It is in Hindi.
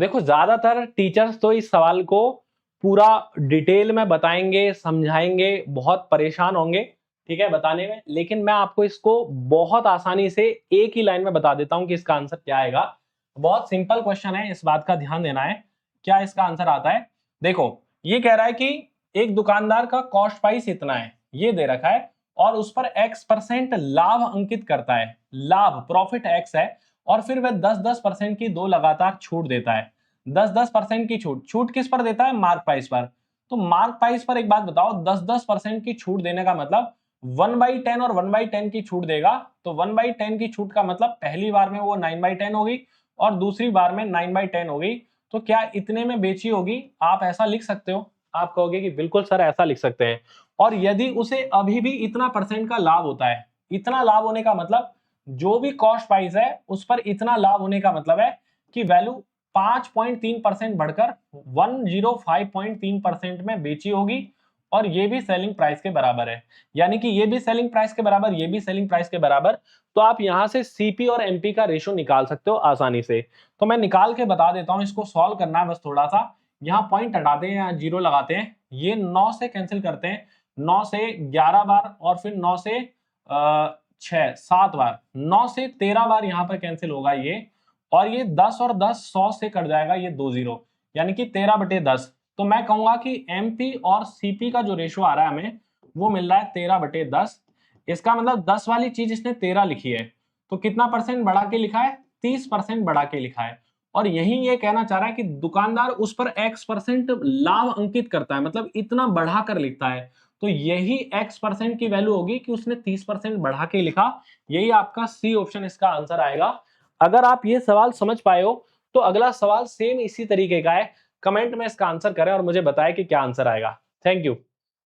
देखो ज्यादातर टीचर्स तो इस सवाल को पूरा डिटेल में बताएंगे, समझाएंगे, बहुत परेशान होंगे, ठीक है, बताने में। लेकिन मैं आपको इसको बहुत आसानी से एक ही लाइन में बता देता हूं कि इसका आंसर क्या आएगा। बहुत सिंपल क्वेश्चन है, इस बात का ध्यान देना है। क्या इसका आंसर आता है? देखो, ये कह रहा है कि एक दुकानदार का कॉस्ट प्राइस इतना है, ये दे रखा है, और उस पर X% लाभ अंकित करता है, लाभ प्रॉफिट X है, और फिर वह 10-10% की दो लगातार छूट देता है। 10-10% की छूट, छूट किस पर देता है? मार्क प्राइस पर। तो मार्क प्राइस पर एक बात बताओ, 10-10% की छूट देने का मतलब 1/10 और 1/10 की छूट देगा। तो 1/10 की छूट का मतलब पहली बार में वो 9/10 होगी और दूसरी बार में 9/10 होगी। तो क्या इतने में बेची होगी? आप ऐसा लिख सकते हो। आप कहोगे कि बिल्कुल सर ऐसा लिख सकते हैं। और यदि उसे अभी भी इतना परसेंट का लाभ होता है, इतना लाभ होने का मतलब जो भी कॉस्ट प्राइस है उस पर इतना लाभ होने का मतलब है कि वैल्यू 5.3% बढ़कर 105.3% में बेची होगी, और ये भी सेलिंग प्राइस के बराबर है। यानी कि ये भी सेलिंग प्राइस के बराबर, ये भी सेलिंग प्राइस के बराबर। तो आप यहां से सीपी और एमपी का रेशो निकाल सकते हो आसानी से। तो मैं निकाल के बता देता हूं, इसको सॉल्व करना है बस थोड़ा सा। यहाँ पॉइंट हटाते हैं, यहाँ जीरो लगाते हैं, ये 9 से कैंसिल करते हैं, 9 से 11 बार, और फिर 9 से 6 7 बार, 9 से 13 बार यहाँ पर कैंसिल होगा ये, और ये 10 और 10 100 से कट जाएगा, ये 2 जीरो, यानी कि 13/10। तो मैं कहूंगा कि एमपी और सीपी का जो रेशो आ रहा है हमें, वो मिल रहा है 13/10। इसका मतलब 10 वाली चीज इसने 13 लिखी है, तो कितना परसेंट बढ़ा के लिखा है? 30% बढ़ा के लिखा है। और यही ये कहना चाह रहा है कि दुकानदार उस पर X% लाभ अंकित करता है, मतलब इतना बढ़ा कर लिखता है। तो यही X% की वैल्यू होगी कि उसने 30% बढ़ा के लिखा। यही आपका सी ऑप्शन इसका आंसर आएगा। अगर आप ये सवाल समझ पाए हो तो अगला सवाल सेम इसी तरीके का है। कमेंट में इसका आंसर करें और मुझे बताएं कि क्या आंसर आएगा। Thank you.